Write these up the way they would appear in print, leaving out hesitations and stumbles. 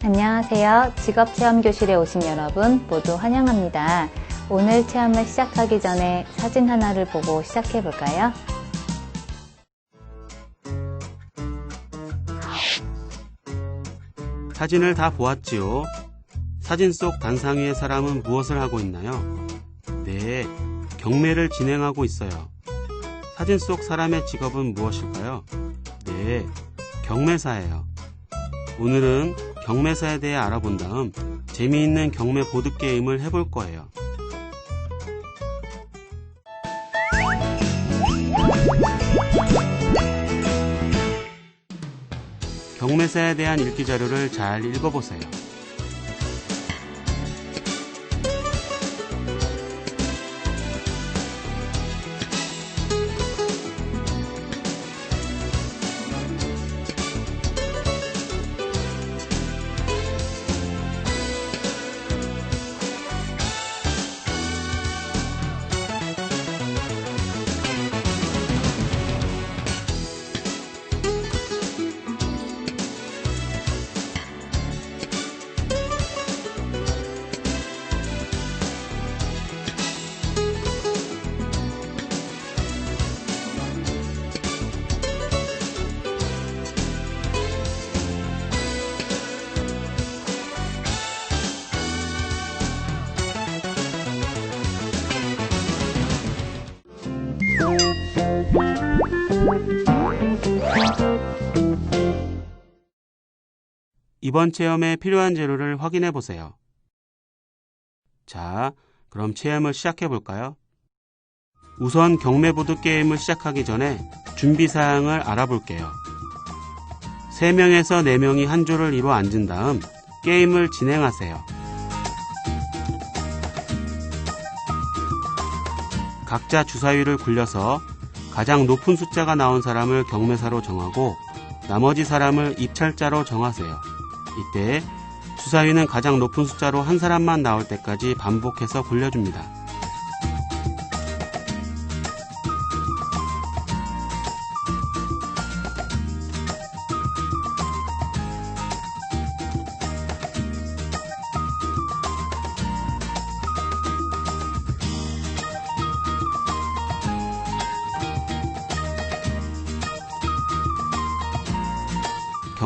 안녕하세요. 직업체험교실에 오신 여러분 모두 환영합니다. 오늘 체험을 시작하기 전에 사진 하나를 보고 시작해 볼까요? 사진을 다 보았지요? 사진 속 단상 위의 사람은 무엇을 하고 있나요? 네, 경매를 진행하고 있어요. 사진 속 사람의 직업은 무엇일까요? 네, 경매사예요. 오늘은 경매사에 대해 알아본 다음 재미있는 경매 보드게임을 해볼 거예요. 경매사에 대한 읽기 자료를 잘 읽어보세요. 이번 체험에 필요한 재료를 확인해 보세요. 자, 그럼 체험을 시작해 볼까요? 우선 경매 보드게임을 시작하기 전에 준비사항을 알아볼게요. 3명에서 4명이 한 조를 이뤄 앉은 다음 게임을 진행하세요. 각자 주사위를 굴려서 가장 높은 숫자가 나온 사람을 경매사로 정하고 나머지 사람을 입찰자로 정하세요. 이때 주사위는 가장 높은 숫자로 한 사람만 나올 때까지 반복해서 굴려줍니다.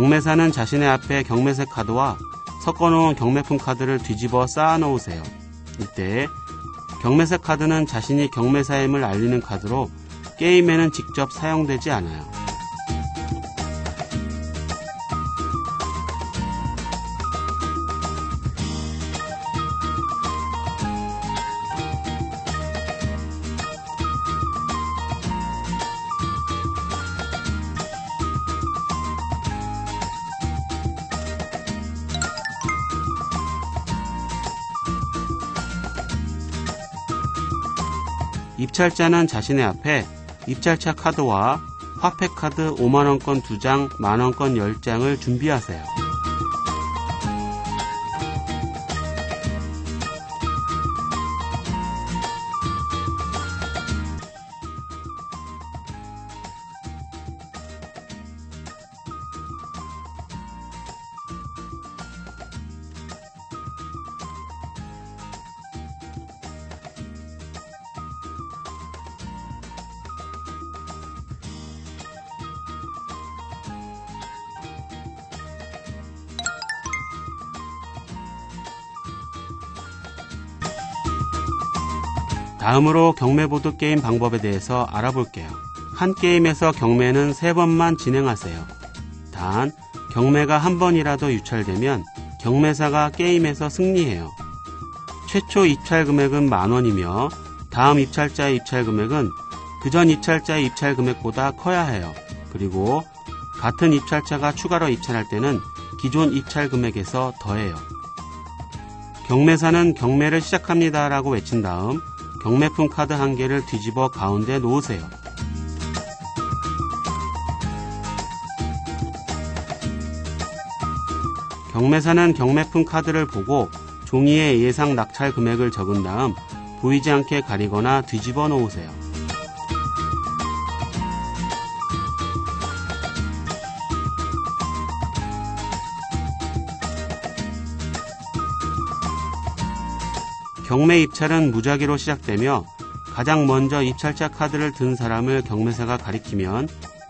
경매사는 자신의 앞에 경매세 카드와 섞어놓은 경매품 카드를 뒤집어 쌓아 놓으세요. 이때 경매세 카드는 자신이 경매사임을 알리는 카드로 게임에는 직접 사용되지 않아요. 입찰자는 자신의 앞에 입찰차 카드와 화폐 카드 5만원권 2장, 만원권 10장을 준비하세요. 다음으로 경매 보드게임 방법에 대해서 알아볼게요. 한 게임에서 경매는 3번만 진행하세요. 단, 경매가 한 번이라도 유찰되면 경매사가 게임에서 승리해요. 최초 입찰 금액은 10,000원이며 다음 입찰자의 입찰 금액은 그전 입찰자의 입찰 금액보다 커야 해요. 그리고 같은 입찰자가 추가로 입찰할 때는 기존 입찰 금액에서 더해요. 경매사는 경매를 시작합니다 라고 외친 다음 경매품 카드 1개를 뒤집어 가운데 놓으세요. 경매사는 경매품 카드를 보고 종이에 예상 낙찰 금액을 적은 다음 보이지 않게 가리거나 뒤집어 놓으세요. 경매 입찰은 무작위로 시작되며 가장 먼저 입찰자 카드를 든 사람을 경매사가 가리키면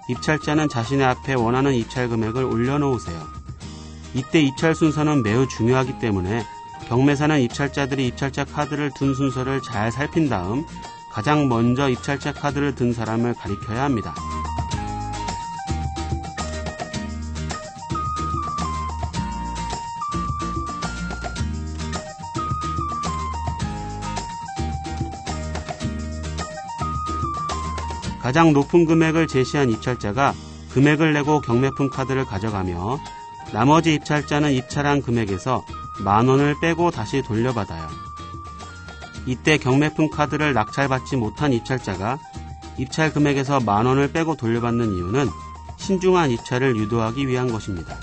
입찰자는 자신의 앞에 원하는 입찰 금액을 올려놓으세요. 이때 입찰 순서는 매우 중요하기 때문에 경매사는 입찰자들이 입찰자 카드를 둔 순서를 잘 살핀 다음 가장 먼저 입찰자 카드를 든 사람을 가리켜야 합니다. 가장 높은 금액을 제시한 입찰자가 금액을 내고 경매품 카드를 가져가며 나머지 입찰자는 입찰한 금액에서 만원을 빼고 다시 돌려받아요. 이때 경매품 카드를 낙찰받지 못한 입찰자가 입찰 금액에서 만원을 빼고 돌려받는 이유는 신중한 입찰을 유도하기 위한 것입니다.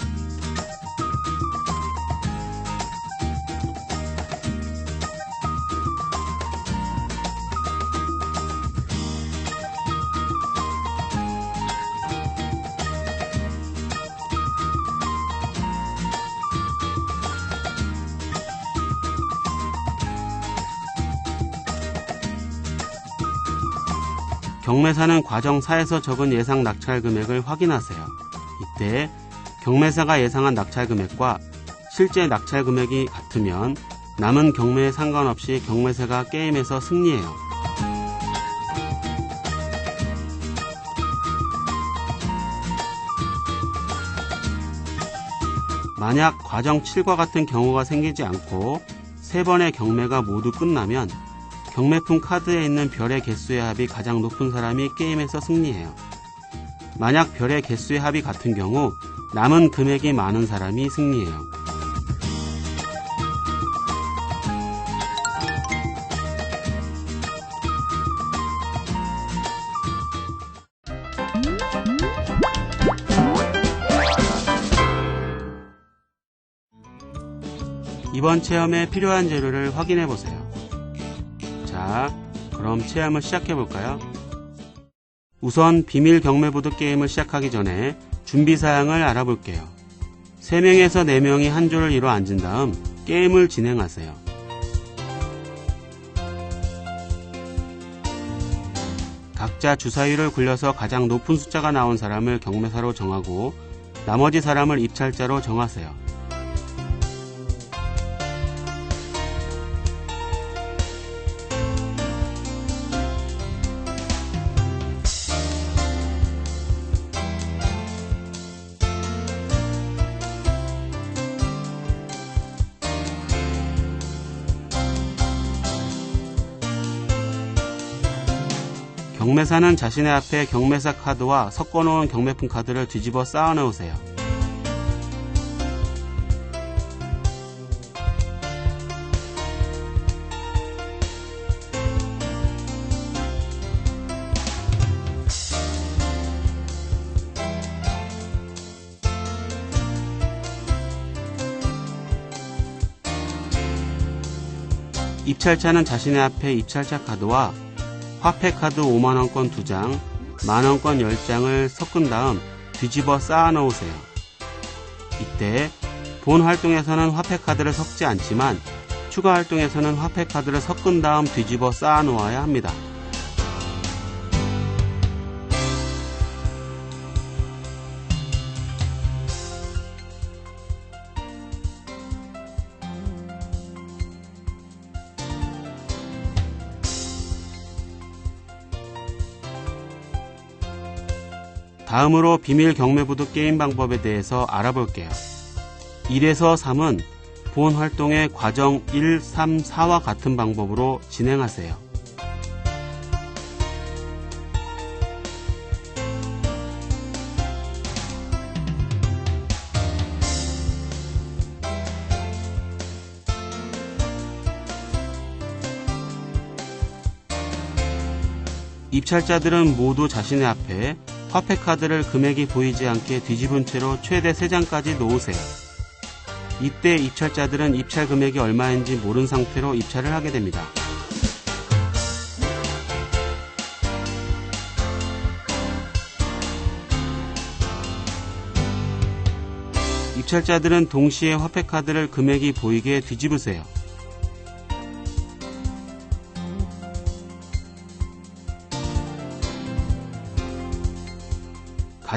경매사는 과정 4에서 적은 예상 낙찰 금액을 확인하세요. 이때 경매사가 예상한 낙찰 금액과 실제 낙찰 금액이 같으면 남은 경매에 상관없이 경매사가 게임에서 승리해요. 만약 과정 7과 같은 경우가 생기지 않고 3번의 경매가 모두 끝나면 경매품 카드에 있는 별의 개수의 합이 가장 높은 사람이 게임에서 승리해요. 만약 별의 개수의 합이 같은 경우 남은 금액이 많은 사람이 승리해요. 이번 체험에 필요한 재료를 확인해 보세요. 자, 그럼 체험을 시작해 볼까요? 우선 비밀 경매 보드 게임을 시작하기 전에 준비사항을 알아볼게요. 3명에서 4명이 한 조를 이뤄 앉은 다음 게임을 진행하세요. 각자 주사위를 굴려서 가장 높은 숫자가 나온 사람을 경매사로 정하고 나머지 사람을 입찰자로 정하세요. 경매사는 자신의 앞에 경매사 카드와 섞어놓은 경매품 카드를 뒤집어 쌓아 놓으세요. 입찰자는 자신의 앞에 입찰자 카드와 화폐카드 5만원권 2장, 만원권 10장을 섞은 다음 뒤집어 쌓아 놓으세요. 이때 본 활동에서는 화폐카드를 섞지 않지만 추가 활동에서는 화폐카드를 섞은 다음 뒤집어 쌓아 놓아야 합니다. 다음으로 비밀 경매보드 게임 방법에 대해서 알아볼게요. 1에서 3은 본 활동의 과정 1, 3, 4와 같은 방법으로 진행하세요. 입찰자들은 모두 자신의 앞에 화폐카드를 금액이 보이지 않게 뒤집은 채로 최대 3장까지 놓으세요. 이때 입찰자들은 입찰 금액이 얼마인지 모른 상태로 입찰을 하게 됩니다. 입찰자들은 동시에 화폐카드를 금액이 보이게 뒤집으세요.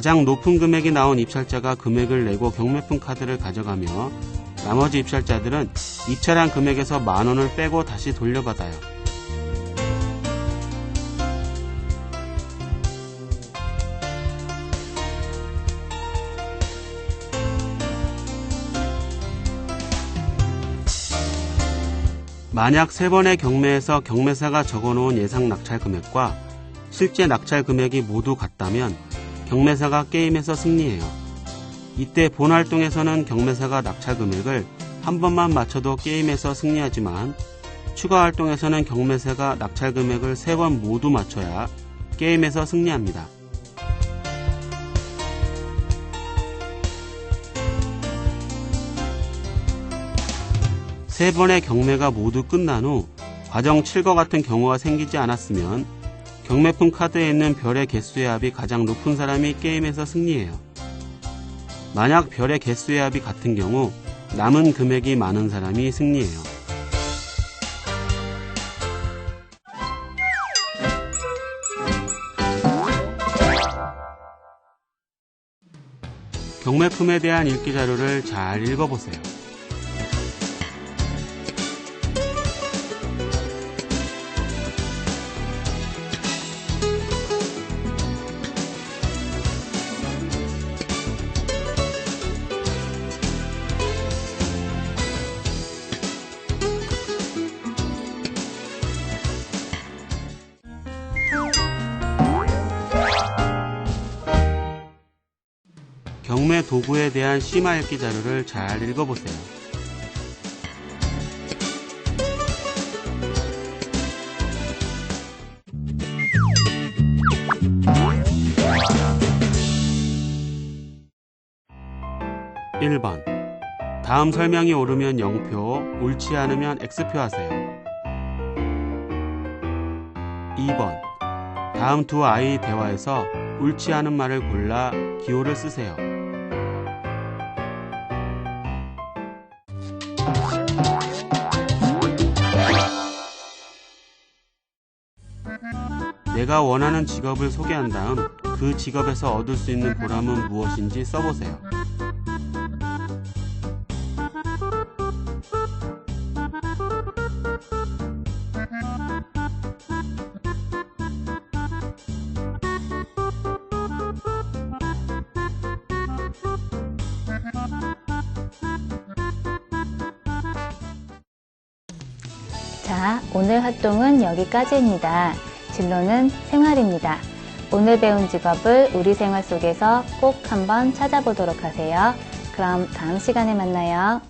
가장 높은 금액이 나온 입찰자가 금액을 내고 경매품 카드를 가져가며 나머지 입찰자들은 입찰한 금액에서 만원을 빼고 다시 돌려받아요. 만약 3번의 경매에서 경매사가 적어놓은 예상 낙찰 금액과 실제 낙찰 금액이 모두 같다면 경매사가 게임에서 승리해요. 이때 본 활동에서는 경매사가 낙찰 금액을 한 번만 맞춰도 게임에서 승리하지만 추가 활동에서는 경매사가 낙찰 금액을 3번 모두 맞춰야 게임에서 승리합니다. 세 번의 경매가 모두 끝난 후 과정 7과 같은 경우가 생기지 않았으면 경매품 카드에 있는 별의 개수의 합이 가장 높은 사람이 게임에서 승리해요. 만약 별의 개수의 합이 같은 경우 남은 금액이 많은 사람이 승리해요. 경매품에 대한 읽기 자료를 잘 읽어보세요. '경매 도구에 대한 심화 읽기 자료를 잘 읽어보세요. (1번) 다음 설명이 옳으면 0표, 옳지 않으면 X표 하세요. 2번 다음 두 아이 대화에서 옳지 않은 말을 골라 기호를 쓰세요. 내가 원하는 직업을 소개한 다음 그 직업에서 얻을 수 있는 보람은 무엇인지 써보세요. 자, 오늘 활동은 여기까지입니다. 진로는 생활입니다. 오늘 배운 직업을 우리 생활 속에서 꼭 한번 찾아보도록 하세요. 그럼 다음 시간에 만나요.